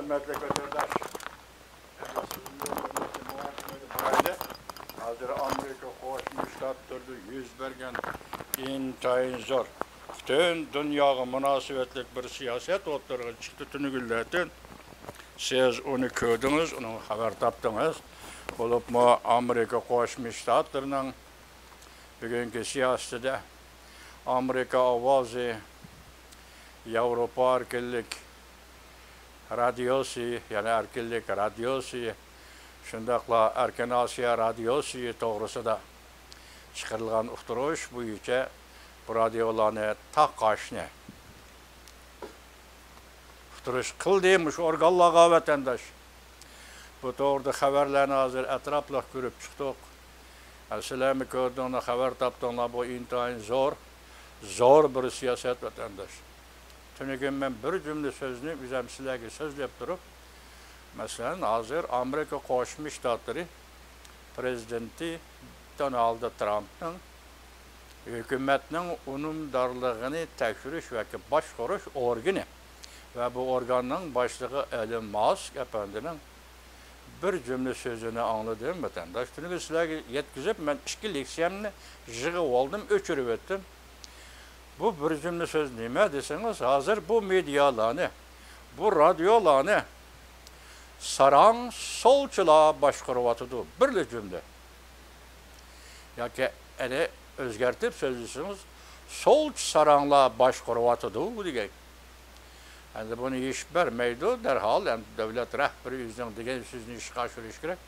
hürmetli kötüdaş. Hazır Amerika Qo'shma Shtatlarida yuz bergan intayin zor. Bütün dunyoga munosabatlik bir siyosat o'rtaga chiqdi tunigillardan. Siz uni ko'rdingiz, uni xabar topdingiz. Bo'libmi Amerika Qo'shma Shtatlarining bugungi siyosatida Amerika ovozi, Yevropa erkinlik radiosi, ya'ni erkinlik radiosi, shundaqla Erkin Osiyo radiosi to'g'risida chiqarilgan uqtirish bo'yicha bu radiolarni taqqashni uqtirish qildimish organlarga vatandosh. Bu to'g'rida xabarlarni hozir atrofliq ko'rib chiqdik. Sizlarmi ko'rdinglar, xabar topdinglar, bu intayin zo'r bir siyosat vatandosh. Tunugin men bir cümle sözünü bizem sizlarga so'zlab turib, masalan, hozir Amerika Qo'shma Shtatlari prezidenti Donald Trumpning hukumatning unumdorligini tekshirish va boshqarish organi va bu organning boshlig'i Elon Musk apandining bir cümle sözünü anladım vatandaş. Tunugin sizlarga yetkazib, men 2 leksiyamni yig'ib oldim, o'chirib o'tdim. Bu bir cümle söz nima deseniz, hazır bu medyalarni, bu radyolarni sarang solchilar boshqaryapti. Bir cümle. Yoki ele o'zgartib so'zlasiniz, solch saranglar boshqaryapti degan. Endi buni ish bermaydi, darhol endi davlat rahbari o'zining degan so'zni ishga oshirish kerak.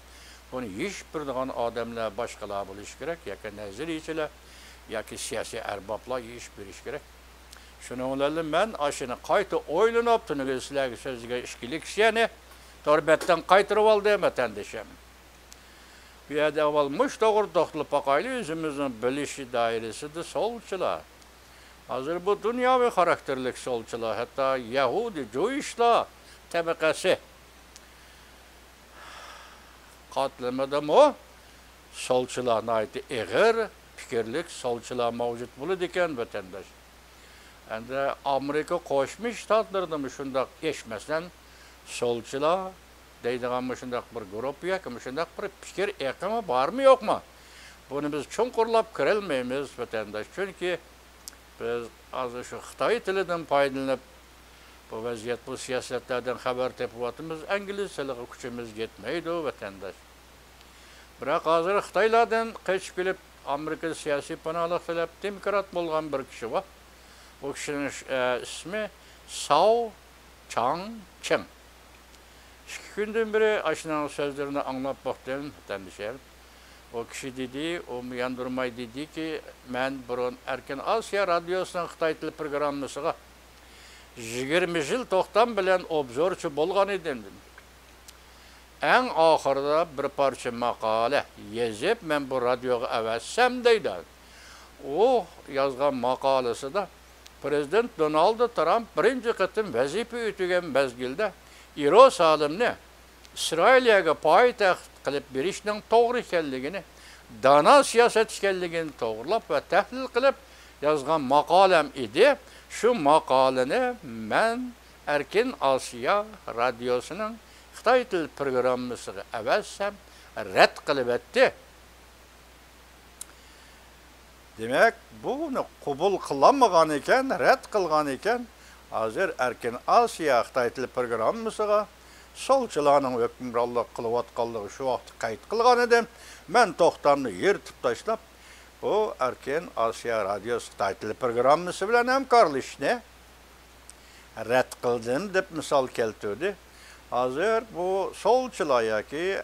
Buni ish beradigan odamlar boshqalar bo'lish kerak, yoki nazariychilar yoki siyosiy arboblar ish berish kerak. Shuning bilan men ashuni qayta o'ylanib tunigi sizlarga so'zga ishkilik siyani torbatdan qaytirib oldim vatandoshim. Bu yerda avval mush to'g'ri to'xtalib boqaylik, o'zimizning bilishi doirasida solchilar. Hozir bu dunyoviy xarakterlik solchilar, hatto Yahudi, Joyishlar tabaqasi qatlamadimi solchilarni aytdi ig'ir fikirlik solchilar mavjud bo'ladi ekan vatandosh. Endi Amerika Qo'shma Shtatlarida shundaq eşmasdan solchilar deydigan shundaq bir guruh yoki shundaq bir fikr eqimi bormi yo'qmi? Buni biz chunqurlab kirolmaymiz vatandosh. Chunki biz hozir shu Xitoy tilidan foydalanib bu vaziyat, bu siyosatlardan xabar topyapmiz. Ingliz tiliga kuchimiz yetmaydi vatandosh. Biroq hozir Xitoylardan qochib kelib Amerika siyasi panohlik tilab demokrat bo'lgan bir kishi bor. Bu kishining ismi Sao Chang-cheng. 2 kundan beri ashunday so'zlarini anglab boqdim vatandoshlar. O kishi dedi, o yandurmay dedi ki, men burun Erkin Osiyo radiosining Xitoy tili programmasiga 20 yil to'xtam bilan obzorchi bo'lgan edim. En ahırda bir parça makale yazıp ben bu radyoga avatsam deydi. O yazgan makalesi de Prezident Donald Trump birinci kıtım vazife ötügen mezgilde Yerusalimni İsrail'e poytaxt qilib berishning to'g'ri ekanligini, dana siyoset ekanligini to'g'rilab va tahlil qilib yozgan maqolam edi. Shu maqolani men Erkin Osiyo radiosining Xitoy til programmasiga avatsam rad qilib etdi. Demak, buni qabul qilmagan ekan, rad qilgan ekan, hozir Erkin Osiyo Xitoy til programmasiga solchilarning hukmronlik qilayotganligi shu vaqt qayd qilgan edim. Men to'xtamni yirtib tashlab, bu Erkin Osiyo radiosi Xitoy til programmasi bilan hamkorlashishni rad qildim deb misol keltirdi. Hazır bu solchilar yoki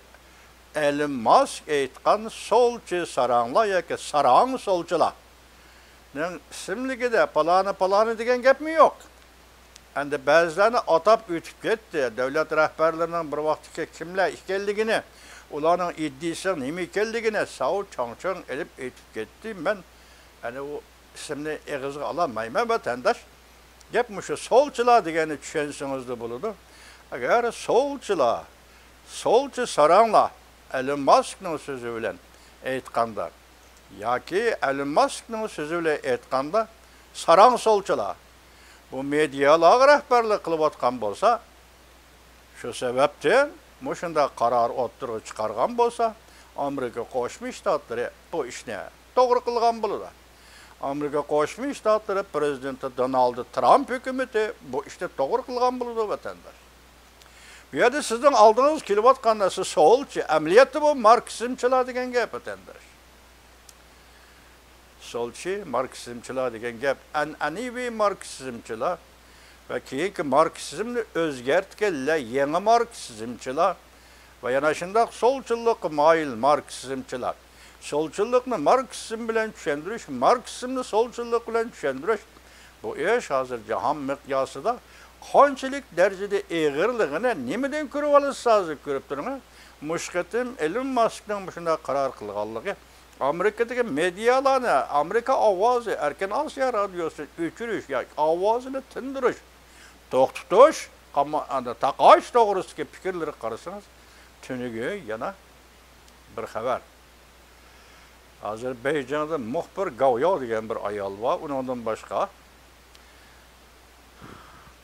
Elon Musk aytgan solchi saranglar yoki sarang solchilar ning ismligida palani degan gapmi yo'q. Endi ba'zilarni atab o'tib ketdi. Davlat rahbarlarining bir vaqtga kimlar ekanligini, ularning iddiasi nima ekanligini Sao Chang-cheng elib aytib ketdi. Men ana u ismni og'izga olmayman vatandosh. Gap shu solchilar degani tushunsangiz bo'ladi. Agar solchi saranglar Elon Muskning so'zi bilan aytganda yoki Elon Muskning so'zi bilan aytganda sarang solchilar bu medialar rahbarlik qilib o'tgan bo'lsa, Şu sebepten muşunda karar oturup çıkargan bolsa, Amerika Qo'shma Shtatlari bu ishni to'g'ri qilgan bo'ladi. Amerika Qo'shma Shtatlari prezidenti Donald Trump hukumati bu ishni to'g'ri qilgan bo'ladi vatandosh. Bu yerda sizning oldingiz kelayotgan narsa solchi, amaliyotda bu marksizmchilar degan gap vatandosh. Solchi, marksizmchilar degan gap, an'anaviy marksizmchilar ve keyingi marksizmni o'zgartganlar yangi marksizmchilar ve yana shundoq solchilik moyil marksizmchilar. Solchilikni marksizm bilan tushuntirish, marksizmni solchilik bilan tushuntirish bu ish hozir jahon miqyosida qanchalik darajada eg'irligini nimadan ko'rib olasiz hozir ko'rib turing. Mushqatim Elon Muskning shunday qaror qilganligi Amerikadagi medialarni, Amerika ovozi, Erkin Osiyo radiosi o'chirish yoki ovozini tindirish, to'xtatish, taqosh to'g'risidagi fikrlarga qarasangiz, tuniga yana bir xabar. Hozir Beijingda muxbir Gavyo degan bir ayol bor, undan boshqa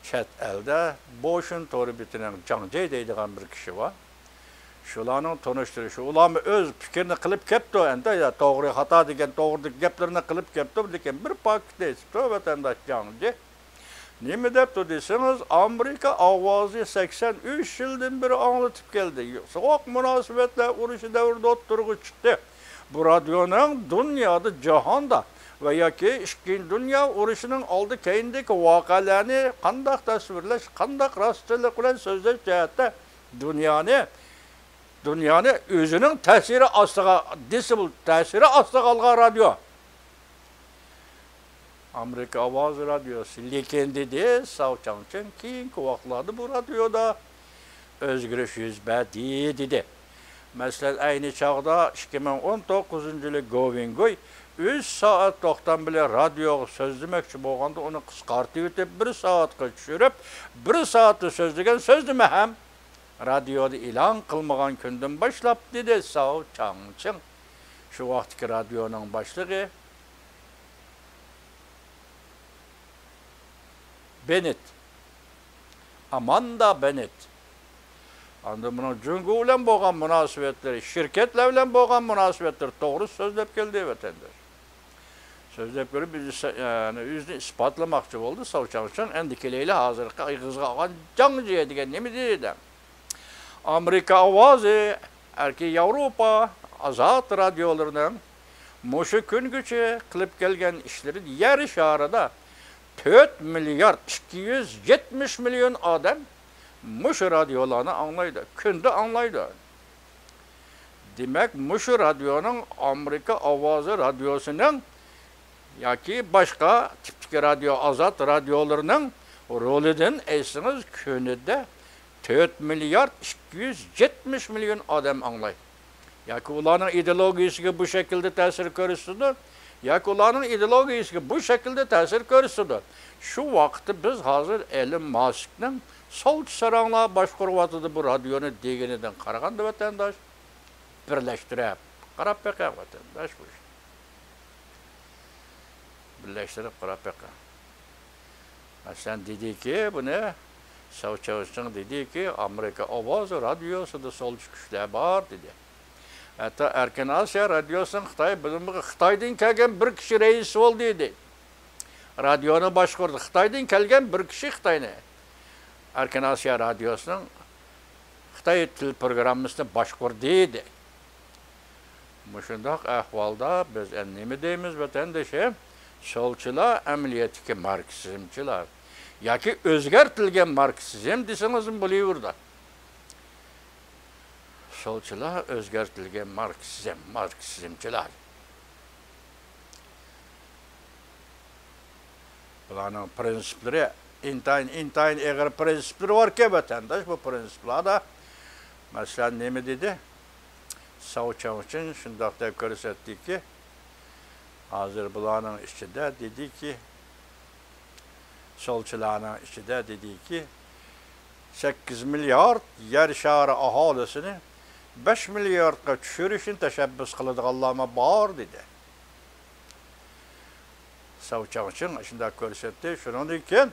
chet elda Boşun Torbitining Jangjay deydigan bir kishi bor. Shularning tanishtirishi, ularni o'z fikrini qilib ketdi, endi to'g'ri xato degan to'g'ri gaplarni qilib ketdi, lekin bir paketda aytdi vatandosh Jangjay. Nima debdi desangiz, Amerika ovozi 83 yildan beri anglatib keldi. So'q munosabatlar urushi davrida o'tirg'i chiqdi. Bu radyoning dunyoda, jahonda ve yoki Ikkinchi dunyo urushining oldi keyindagi voqealarni qanday tasvirlash, qanday rostchilik bilan so'zlash jihatda dunyoni o'zining ta'siri ostiga, disable ta'siri ostiga olgan radyo. Amerika ovozi radyosi. Lekin dedi Savchanchen keyingi vaqtlarda bu radyoda o'zgarish yuz berdi dedi. Masalan, ayni chog'da 2019-yili Govingoy 3 soat to'xtam bilan radioga so'zlamoqchi bo'lganda uni qisqartib o'tib 1 soatga tushirib, 1 soatda so'zlagan so'zni ham radioda e'lon qilmagan kundan boshlab dedi Savchanchen. Shu vaqtdagi radioning boshlig'i Bennett, Amanda Bennett. Anda bunun Jungo bilan bo'lgan munosabatlar, shirkatlar bilan bo'lgan munosabatlar to'g'ri so'zlab keldi vatandosh. So'zlab kelib yani o'zini isbotlamoqchi bo'ldi Savchanchen. Endi kelayli hozirgi ayg'izga olgan Jangjay degan nima deydi? Amerika ovozi, erki Yevropa azot radiolarining mushu kungacha qilib kelgan ishlari yer sharida 4 milyard 270 milyon odam mushu radyolarni anglaydi, kunda anglaydi. Demak, mushu radyoning Amerika ovozi radyosining yoki boshqa tipdagi radio, azot radiolarining rolidan aytsangiz kunida 4 milyard 270 milyon odam anglaydi. Yoki ularning ideologiyasiga bu shaklda ta'sir ko'rsatadi, yoki ularning ideologiyasiga bu shaklda ta'sir ko'rsatadi. Shu vaqtda biz hozir Elon Muskning solchi saranglar boshqaryapti bu radioni deganidan qaraganda vatandosh birlashtirib qarab baqa vatandosh bu. Birlashtirib qarab baqa. Masalan dediki, buni Savchanchen dediki, Amerika ovozi radiosida solchi kuchlar bor dedi. Hatta Erkin Osiyo radiosining Xitoydan kelgan bir kishi rais bo'ldi dedi. Radioni boshqardi. Xitoydan kelgan bir kishi Xitoyni. Erkin Osiyo radiosining Xitoy til programmasini boshqardi dedi. Shundoq ahvolda biz nima deymiz vatandoshim? Solchilar amaliyotdagi marksizmchilar yoki o'zgartirilgan marksizm desangiz bo'laverdi. Solchilar o'zgartirilgan marksizmchilar. Bularning prinsiplari intayin eg'ir prinsiplari bor-ki vatandosh, bu prinsiplarda masalan nima dedi? Savchanchen shundoq deb ko'rsatdiki, hozir bularning ichida dediki, solchilarning ichida dediki, 8 milyard yer shari aholisini 5 milyardga tushirishni tashabbus qiladiganlar bor dedi. Savchanchen shunday ko'rsatdi. Shundan keyin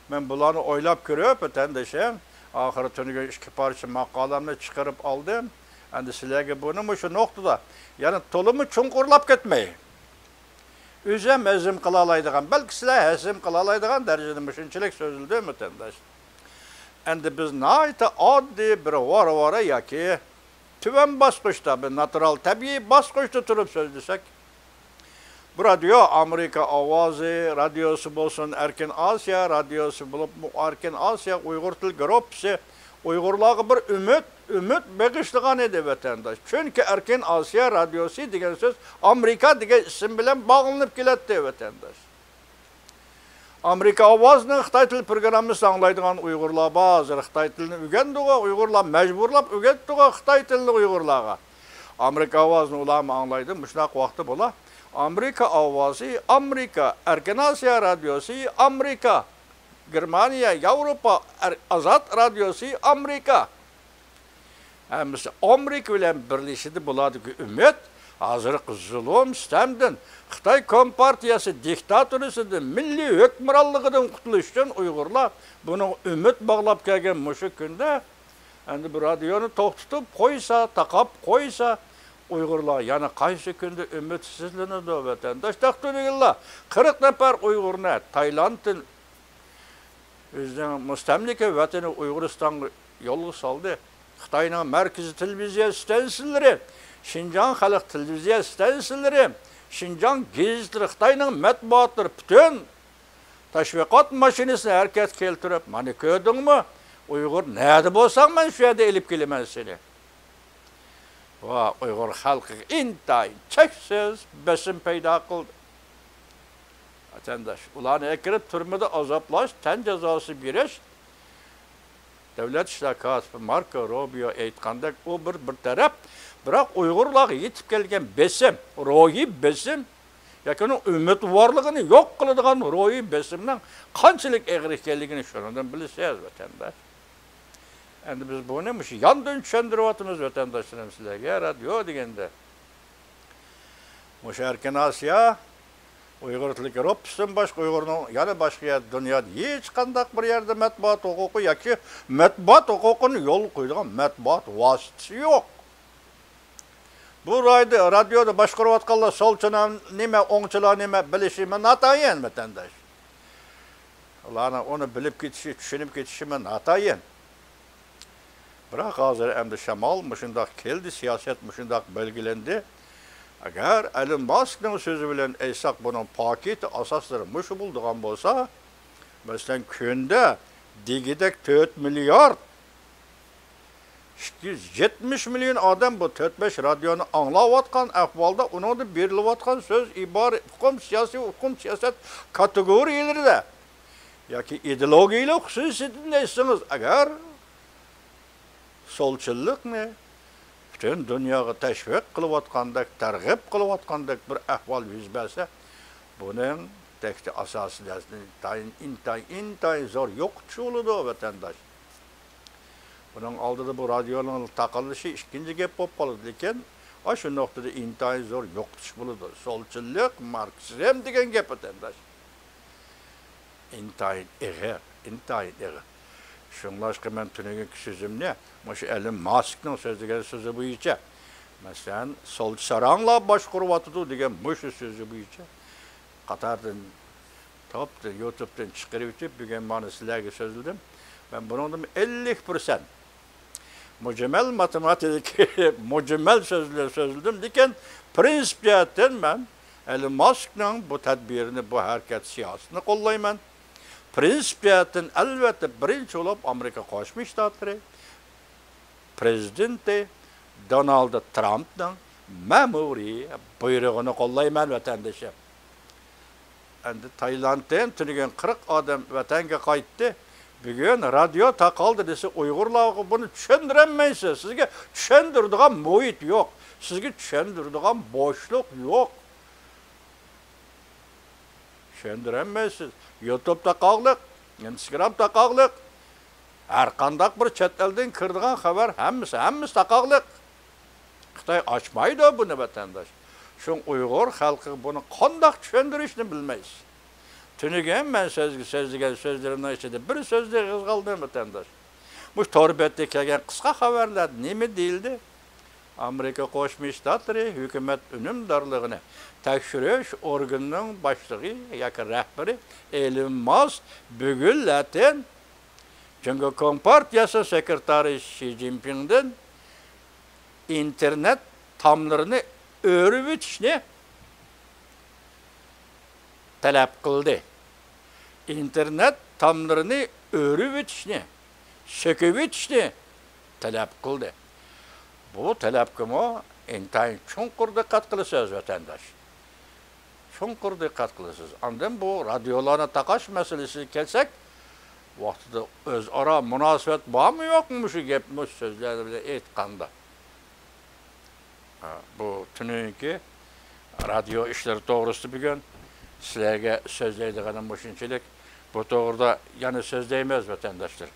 men bularni o'ylab ko'rib, vatandoshim, Ahırı tönüge iki parça makalamla çıkarıp aldım. Endi sizlerge bunu şu noktada. Yani tolumu çunqurlap ketmeyi. Üzem hezim kılalaydıgan, belki sizler hezim kılalaydıgan derecede müşünçilik sözüldü mütendaş. Endi biz naite addi bir var ya ki tüven basqışta, bir natural tabii basqışta turup sözlüsek. Bu radyo Amerika Avazı radyosu bolsun, Erkin Asya radyosu bulup Erkin Asya Uygur Til Grupsi Uygurlarga bir ümit begişliğan edi vatandaş. Çünkü Erkin Asya radyosu degan söz Amerika degan isim bilen bağlanıp keletdi vatandaş. Amerika Avazının Xitay Til programmasını anlaydıgan Uygurlar bazı Xitay tilini öğrendiğe Uygurlar mecburlap öğretdiğe Xitay tilini Uygurlarga. Amerika Avazını ulama anlaydı, müşnak vakti bola. Amerika Avazı, Amerika, Erkin Asya radyosu, Amerika, Germaniya, Avrupa, Azat radyosu, Amerika. Hemisi Amerika bilen birleşidi buladı ki ümmet, hazırki zulüm sistemden, Xitay Kompartiyası diktatörüsüdün, milli hükmürallıqıdın kutuluştan Uygurlar bunu ümmet bağlap kelgen muşu günde, endi bu radyonu toxtutup koysa, takap koysa, Uygurlar yani qaysı günde ümitsizlenedi o vatandaş. Taktönügüller 40 nefer Uygurna Tayland'ın özden müstemlike vatanı Uyguristan'a yolu saldı. Xitay'ın merkezi televizyon stansiyonları, Şinjan Halk televizyon stansiyonları, Şinjan gazetleri, Xitay'ın matbuatları bütün teşviqat maşinesini herkes keltirip, mani gördün mü? Uygur nerede bolsan ben şu yerde elip gelemem seni. Va Uygur halkı intayın çeksiz besim peyda kıldı. Vatandaş, ulanı ekirip türmede azaplaş, ten cezası biriş. Devlet İşler Kasıfı Marco Rubio eytkandak o bir taraf. Bırak Uygurlarga yetip gelgen besim, ruhi besim, yakın ümmet varlığını yok kılıdığan ruhi besimden kançılık eğrikelliğini şunundan bilisiyiz vatandaş. Endi biz bu neymiş? Yandan çöndürüvatımız vatandaşlarım sizlerge, radyo degende. Muş Erkin Asya, Uygur Til Grupsi'nin başka Uygur'un, yani başka dünyada hiç kandak bir yerde matbuat hukuku, ya ki matbuat hukukunu yol koyduğun matbuat vasıtası yok. Bu radyoda başkuruvatkallar solçuna nime, oңçula nime bilişime natayın vatandaş. Ulanı onu bilip ketişi, düşünüp ketişime natayın. Bırak hazır emdi şamal müşündak keldi, siyaset müşündak belgilendi. Eğer Elon Musk'ın sözü bilen eysak bunun paketi asasları müşü bulduğun bolsa, mesela künde digidek 4 milyar 270 milyon adam bu 4-5 radyonu anlavatkan ahvalda onun da berilatkan söz ibaret hukum siyaset kategorileri de ya ki ideologiyle hususiyetini deysiniz eğer solçuluk ne? Bütün dünyaya teşvik kılıvatkandak, tergip kılıvatkandak bir ahval yüz verse bunun tekti asası intayın zor yok çoğuludu vatandaş. Bunun aldığı bu radyonun takılışı ikinci gep bop kalıdı deken, şu noktada intayın zor yok çoğuludu. Solçuluk, Marksizm degen gep vatandaş. İntayın eğer. Şunlaşka men tünegen sözüm ne? Şu Elon Musk'ın sözü bu içe. Mesela sol saranla başkuruvatıdı degen şu sözü bu içe. Katar'dan toptu, YouTube'dan çıkarıp bugün bana sizlerge sözledim. Ben bunun 50% mucemel matematik, mucemel sözler sözledim deken prensip cihetten ben Elon Musk'ın bu tedbirini, bu hareket siyasını kollayman. Prensip cihetten elbette birinci olup Amerika Koşmuş Ştatları Prezidenti Donald Trump'ın memuri buyruğunu kollayman vatandaşım. Endi Tayland'dan tünügen 40 adam vatanga qaytdı. Bugün radyo takaldı dese Uygurlar bunu düşündüremeysiz. Sizge düşündürdiğen muhit yok. Sizge düşündürdiğen boşluk yok. Düşündüremeysiz. YouTube takaqlık, Instagram takaqlık. Her kandak bir chet elden kırdıgan haber hemmisi takaqlık. Xitay açmaydı bunu vatandaş. Şun Uygur halkı bunu kandak düşündürüşünü bilmeyiz. Tünügen ben sözlügen sözlerimden içinde bir sözde kız kaldım vatandaş. Bu torbette kelgan qisqa xabarlar nima deyildi? Amerika Qo'shma Shtatlari hukumat unumdorligini tekshirish organining boshlig'i yoki rahbari Elon Musk bugun Latin Çünkü Kompartiyası sekreteri Xi Jinping'den internet tamlarını örüp etişini talep kıldı. İnternet tamlarını örüp etişini, söküp etişini talep kıldı. Bu talep kimi intayin çunkur dikkat kılısınız vatandaş. Çunkur dikkat kılısınız. Andan bu radyolarına takaş meselesi kelsek, vaqtida o'zaro munosabat bormi yo'qmi shu gapni so'zlarni bilan aytganda. Bu tuniki radio ishlari to'g'risida bugun sizlarga so'zlaydiganim shunchalik. Bu to'g'rida yana so'zlaymiz vatandoshlar.